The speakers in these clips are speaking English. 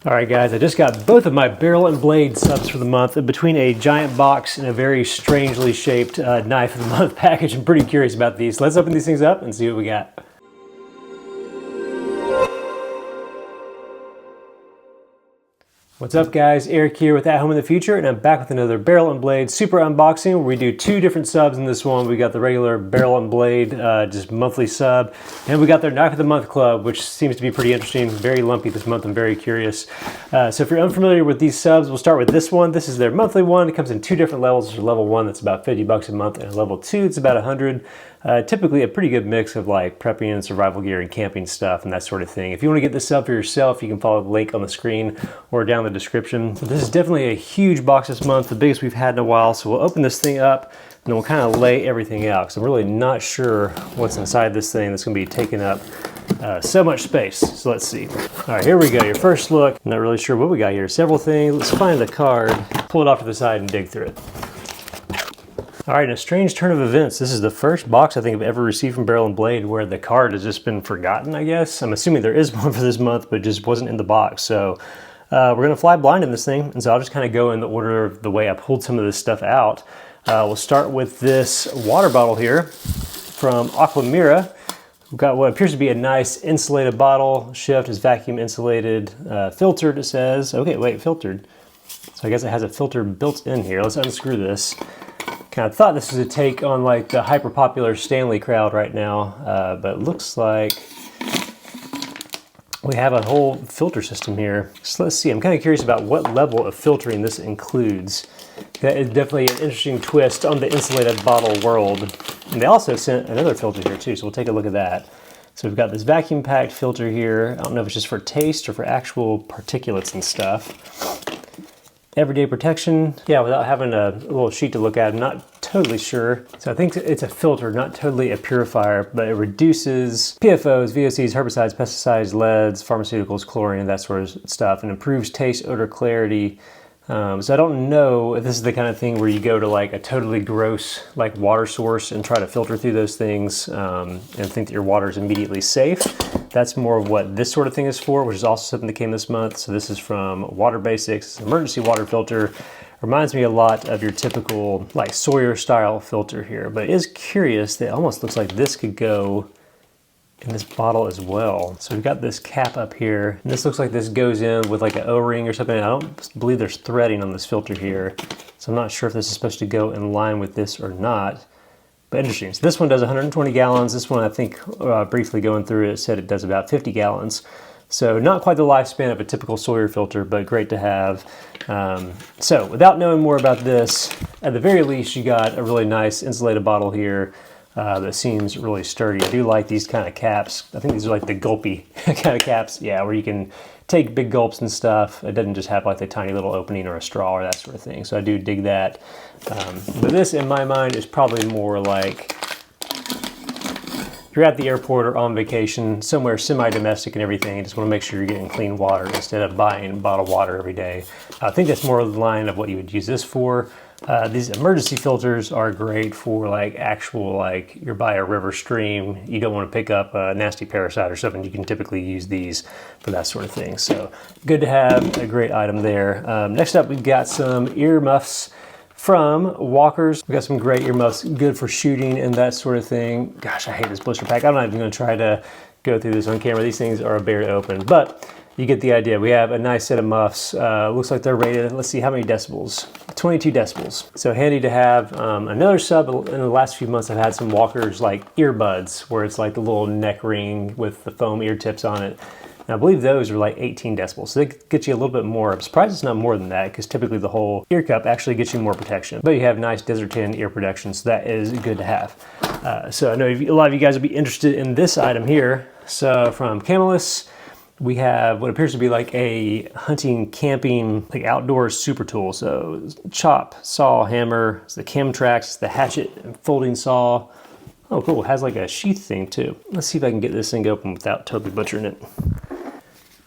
All right, guys, I just got both of my barrel and blade subs for the month in between a giant box and a very strangely shaped knife of the month package. I'm pretty curious about these. So let's open these things up and see what we got. What's up, guys? Eric here with At Home in the Future, and I'm back with another barrel and blade super unboxing where we do two different subs in this one. We got the regular barrel and blade, just monthly sub, and we got their knife of the month club, which seems to be pretty interesting. Very lumpy this month. I'm very curious. So if you're unfamiliar with these subs, we'll start with this one. This is their monthly one. It comes in two different levels. There's a level 1 that's about $50 a month, and a level 2 it's about $100. Typically a pretty good mix of like prepping and survival gear and camping stuff and that sort of thing. If you want to get this sub for yourself, you can follow the link on the screen or down in the description. So this is definitely a huge box this month, the biggest we've had in a while. So we'll open this thing up and then we'll kind of lay everything out because I'm really not sure what's inside this thing that's going to be taking up so much space. So let's see. All right, here we go. Your first look. I'm not really sure what we got here. Several things. Let's find the card, pull it off to the side and dig through it. All right, in a strange turn of events, this is the first box I think I've ever received from Barrel & Blade where the card has just been forgotten, I guess. I'm assuming there is one for this month, but it just wasn't in the box. So we're gonna fly blind in this thing, and so I'll just kind of go in the order of the way I pulled some of this stuff out. We'll start with this water bottle here from Aquamira. We've got what appears to be a nice insulated bottle. Shift is vacuum insulated, filtered, it says. Okay, wait, filtered. So I guess it has a filter built in here. Let's unscrew this. Kind of thought this was a take on like the hyper popular Stanley crowd right now, but it looks like we have a whole filter system here. So let's see, I'm kind of curious about what level of filtering this includes. That is definitely an interesting twist on the insulated bottle world. And they also sent another filter here too, so we'll take a look at that. So we've got this vacuum packed filter here. I don't know if it's just for taste or for actual particulates and stuff. Everyday protection, yeah, without having a little sheet to look at, I'm not totally sure. So I think it's a filter, not totally a purifier, but it reduces PFOs, VOCs, herbicides, pesticides, leads, pharmaceuticals, chlorine, that sort of stuff, and improves taste, odor, clarity. So I don't know if this is the kind of thing where you go to like a totally gross like water source and try to filter through those things and think that your water is immediately safe. That's more of what this sort of thing is for, which is also something that came this month. So this is from Water Basics, it's an emergency water filter. Reminds me a lot of your typical like Sawyer style filter here, but it is curious that it almost looks like this could go in this bottle as well. So we've got this cap up here, and this looks like this goes in with like an O-ring or something. I don't believe there's threading on this filter here, so I'm not sure if this is supposed to go in line with this or not, but interesting. So this one does 120 gallons. This one, I think, briefly going through it, said it does about 50 gallons. So not quite the lifespan of a typical Sawyer filter, but great to have. So without knowing more about this, at the very least, you got a really nice insulated bottle here. That seems really sturdy. I do like these kind of caps. I think these are like the gulpy kind of caps, yeah, where you can take big gulps and stuff. It doesn't just have like the tiny little opening or a straw or that sort of thing. So I do dig that. But this, in my mind, is probably more like you're at the airport or on vacation, somewhere semi-domestic and everything, and just want to make sure you're getting clean water instead of buying bottled water every day. I think that's more of the line of what you would use this for. These emergency filters are great for like actual, like you're by a river stream, you don't want to pick up a nasty parasite or something, you can typically use these for that sort of thing. So good to have, a great item there. Next up, we've got some earmuffs from Walkers. We've got some great earmuffs, good for shooting and that sort of thing. Gosh, I hate this blister pack. I'm not even going to try to go through this on camera. These things are a bear to open, but you get the idea. We have a nice set of muffs. Looks like they're rated, let's see how many decibels. 22 decibels. So handy to have. Another sub, in the last few months I've had some Walkers like earbuds, where it's like the little neck ring with the foam ear tips on it. And I believe those are like 18 decibels. So they get you a little bit more. I'm surprised it's not more than that, because typically the whole ear cup actually gets you more protection. But you have nice Desert 10 ear protection, so that is good to have. So I know a lot of you guys will be interested in this item here. So from Camelus, we have what appears to be like a hunting, camping, like outdoor super tool. So chop, saw, hammer, it's the Chemtrax, the hatchet and folding saw. Oh cool, it has like a sheath thing too. Let's see if I can get this thing open without totally butchering it.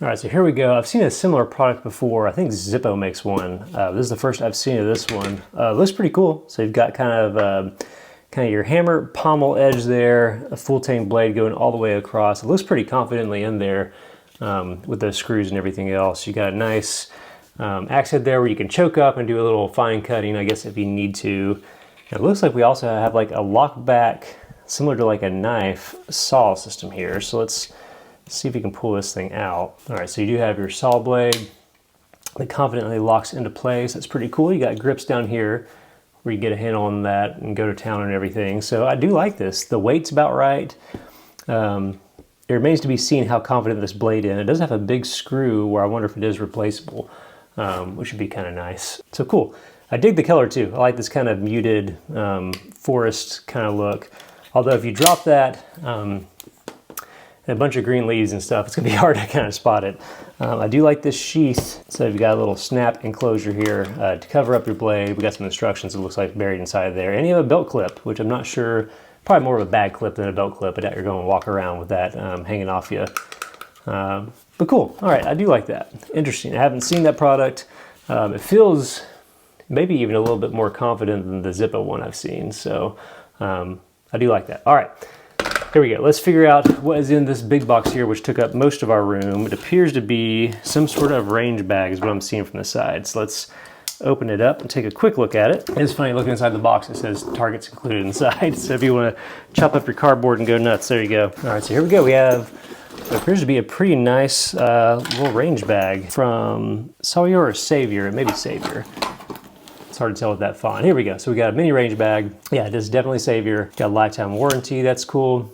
All right, so here we go. I've seen a similar product before. I think Zippo makes one. This is the first I've seen of this one. Looks pretty cool. So you've got kind of your hammer pommel edge there, a full tang blade going all the way across. It looks pretty confidently in there. with those screws and everything else. You got a nice axe head there where you can choke up and do a little fine cutting, I guess, if you need to. It looks like we also have like a lock back, similar to like a knife saw system here. So let's see if we can pull this thing out. All right, so you do have your saw blade that confidently locks into place. That's pretty cool. You got grips down here where you get a handle on that and go to town and everything. So I do like this. The weight's about right. It remains to be seen how confident this blade is. It does have a big screw where I wonder if it is replaceable, which would be kind of nice. So cool. I dig the color too. I like this kind of muted forest kind of look. Although if you drop that and a bunch of green leaves and stuff, it's gonna be hard to kind of spot it. I do like this sheath. So you've got a little snap enclosure here to cover up your blade. We got some instructions, it looks like, buried inside there. And you have a belt clip, which I'm not sure, probably more of a bag clip than a belt clip, but you're going to walk around with that hanging off you. But cool. All right, I do like that. Interesting. I haven't seen that product. It feels maybe even a little bit more confident than the Zippo one I've seen. So I do like that. All right, here we go. Let's figure out what is in this big box here, which took up most of our room. It appears to be some sort of range bag is what I'm seeing from the side. So let's open it up and take a quick look at it. It's funny, looking inside the box, it says targets included inside. So if you want to chop up your cardboard and go nuts, there you go. All right, so here we go. We have what appears to be a pretty nice little range bag from Sawyer or Savior. It may be Savior. It's hard to tell with that font. Here we go. So we got a mini range bag. Yeah, it is definitely Savior. Got a lifetime warranty. That's cool.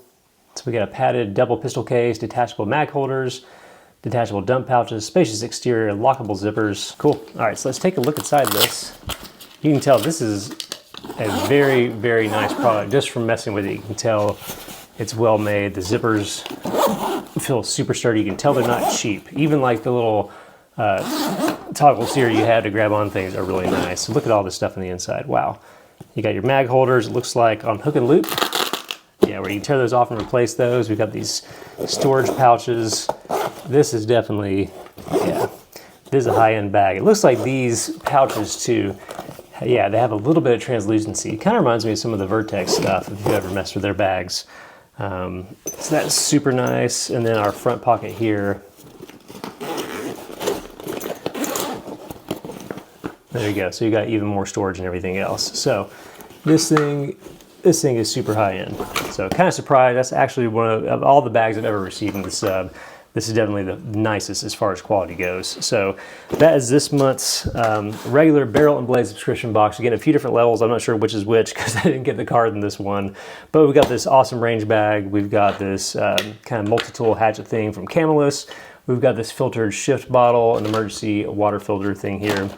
So we got a padded double pistol case, detachable mag holders, detachable dump pouches, spacious exterior, lockable zippers. Cool. All right, so let's take a look inside this. You can tell this is a very, very nice product. Just from messing with it, you can tell it's well made. The zippers feel super sturdy. You can tell they're not cheap. Even like the little toggles here you had to grab on things are really nice. So look at all this stuff on the inside. Wow. You got your mag holders, it looks like on hook and loop. Yeah, where you can tear those off and replace those. We've got these storage pouches. This is definitely, yeah, this is a high-end bag. It looks like these pouches too, yeah, they have a little bit of translucency. It kind of reminds me of some of the Vertex stuff if you ever messed with their bags. So that's super nice. And then our front pocket here. There you go. So you got even more storage and everything else. So this thing is super high end. So kind of surprised. That's actually one of all the bags I've ever received in the sub. This is definitely the nicest as far as quality goes. So that is this month's regular barrel and blade subscription box. Again, a few different levels. I'm not sure which is which because I didn't get the card in this one. But we've got this awesome range bag. We've got this kind of multi-tool hatchet thing from Camelus. We've got this filtered shift bottle, an emergency water filter thing here,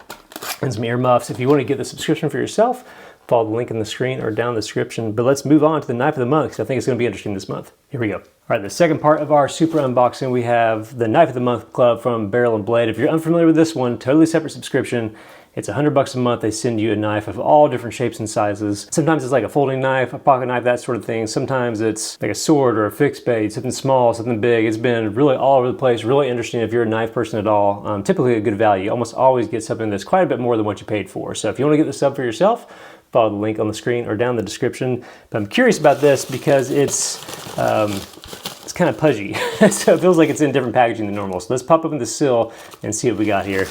and some earmuffs. If you want to get the subscription for yourself, follow the link in the screen or down the description. But let's move on to the knife of the month because I think it's going to be interesting this month. Here we go. All right, the second part of our super unboxing, we have the Knife of the Month Club from Barrel and Blade. If you're unfamiliar with this one, totally separate subscription. It's $100 a month. They send you a knife of all different shapes and sizes. Sometimes it's like a folding knife, a pocket knife, that sort of thing. Sometimes it's like a sword or a fixed blade, something small, something big. It's been really all over the place, really interesting if you're a knife person at all. Typically a good value. You almost always get something that's quite a bit more than what you paid for. So if you want to get the sub for yourself, follow the link on the screen or down the description. But I'm curious about this because it's kind of pudgy. So it feels like it's in different packaging than normal. So let's pop open the seal and see what we got here.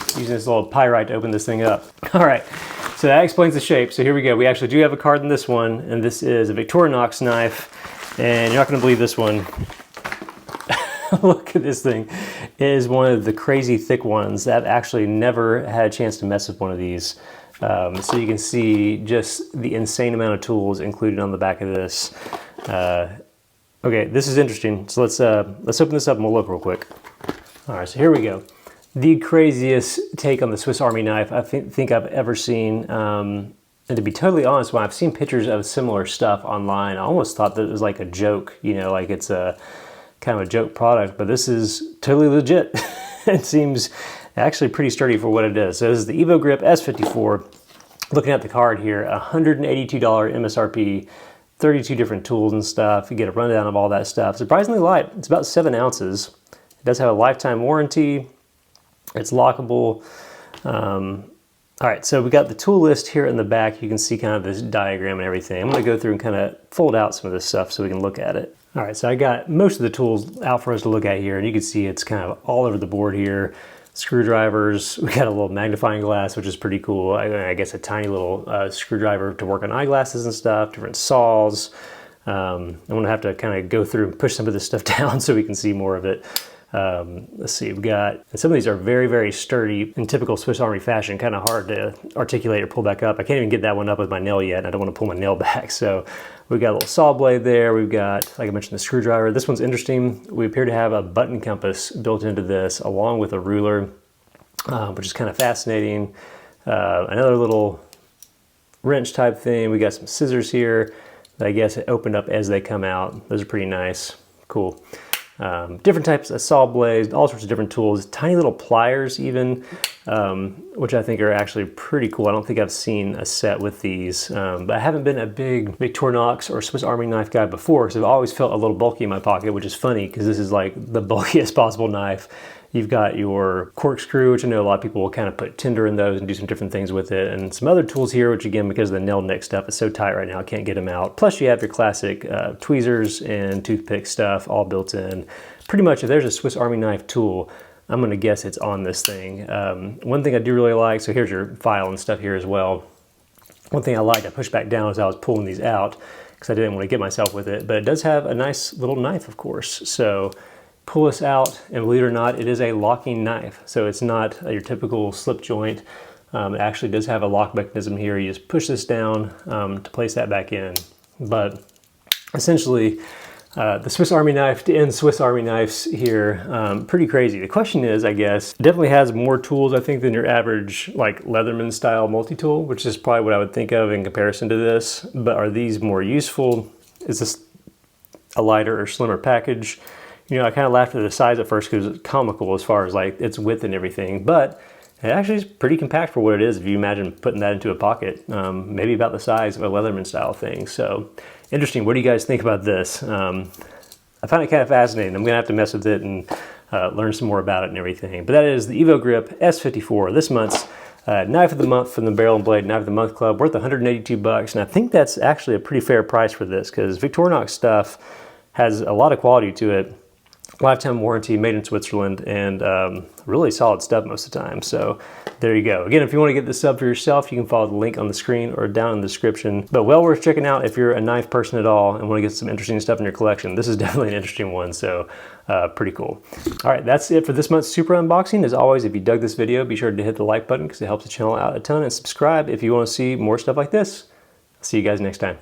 Using this little pyrite to open this thing up. All right, so that explains the shape. So here we go. We actually do have a card in this one, and this is a Victorinox knife. And you're not gonna believe this one. Look at this thing. It is one of the crazy thick ones. I've actually never had a chance to mess with one of these. So you can see just the insane amount of tools included on the back of this. Okay, this is interesting. So let's open this up and we'll look real quick. All right, so here we go. The craziest take on the Swiss Army knife I think I've ever seen. And to be totally honest, when I've seen pictures of similar stuff online, I almost thought that it was like a joke, you know, like it's a kind of a joke product, but this is totally legit. It seems actually pretty sturdy for what it is. So this is the Evo Grip S54. Looking at the card here, $182 MSRP, 32 different tools and stuff. You get a rundown of all that stuff. Surprisingly light. It's about 7 ounces. It does have a lifetime warranty. It's lockable. All right, so we got the tool list here in the back. You can see kind of this diagram and everything. I'm gonna go through and kind of fold out some of this stuff so we can look at it. All right, so I got most of the tools out for us to look at here, and you can see it's kind of all over the board here. Screwdrivers, we got a little magnifying glass, which is pretty cool. I guess a tiny little screwdriver to work on eyeglasses and stuff, different saws. I'm gonna have to kind of go through and push some of this stuff down so we can see more of it. Let's see, we've got, and some of these are very, very sturdy in typical Swiss Army fashion, kind of hard to articulate or pull back up. I can't even get that one up with my nail yet, and I don't want to pull my nail back. So we've got a little saw blade there. We've got, like I mentioned, the screwdriver. This one's interesting. We appear to have a button compass built into this along with a ruler, which is kind of fascinating. Another little wrench type thing. We got some scissors here that I guess it opened up as they come out. Those are pretty nice. Cool. Different types of saw blades, all sorts of different tools, tiny little pliers even, which I think are actually pretty cool. I don't think I've seen a set with these, but I haven't been a big Victorinox or Swiss Army knife guy before, because I've always felt a little bulky in my pocket, which is funny because this is like the bulkiest possible knife. You've got your corkscrew, which I know a lot of people will kind of put tinder in those and do some different things with it, and some other tools here, which again, because of the nail nick stuff, is so tight right now, I can't get them out. Plus you have your classic tweezers and toothpick stuff all built in. Pretty much if there's a Swiss Army knife tool, I'm gonna guess it's on this thing. One thing I do really like, so here's your file and stuff here as well. One thing I liked, I pushed back down as I was pulling these out because I didn't want to get myself with it, but it does have a nice little knife, of course. So pull this out, and believe it or not, it is a locking knife. So it's not your typical slip joint. It actually does have a lock mechanism here. You just push this down to place that back in. But essentially, the Swiss Army knife to end Swiss Army knives here, pretty crazy. The question is, I guess, it definitely has more tools, I think, than your average like Leatherman style multi-tool, which is probably what I would think of in comparison to this. But are these more useful? Is this a lighter or slimmer package? You know, I kind of laughed at the size at first because it's comical as far as like its width and everything, but it actually is pretty compact for what it is. If you imagine putting that into a pocket, maybe about the size of a Leatherman style thing. So interesting. What do you guys think about this? I find it kind of fascinating. I'm gonna have to mess with it and learn some more about it and everything. But that is the Evo Grip S54, this month's knife of the month from the Barrel and Blade Knife of the Month Club, worth 182 bucks. And I think that's actually a pretty fair price for this because Victorinox stuff has a lot of quality to it. Lifetime warranty, made in Switzerland, and really solid stuff most of the time. So there you go. Again, if you want to get this sub for yourself, you can follow the link on the screen or down in the description. But well worth checking out if you're a knife person at all and want to get some interesting stuff in your collection. This is definitely an interesting one, so pretty cool. All right, that's it for this month's Super Unboxing. As always, if you dug this video, be sure to hit the like button because it helps the channel out a ton, and subscribe if you want to see more stuff like this. I'll see you guys next time.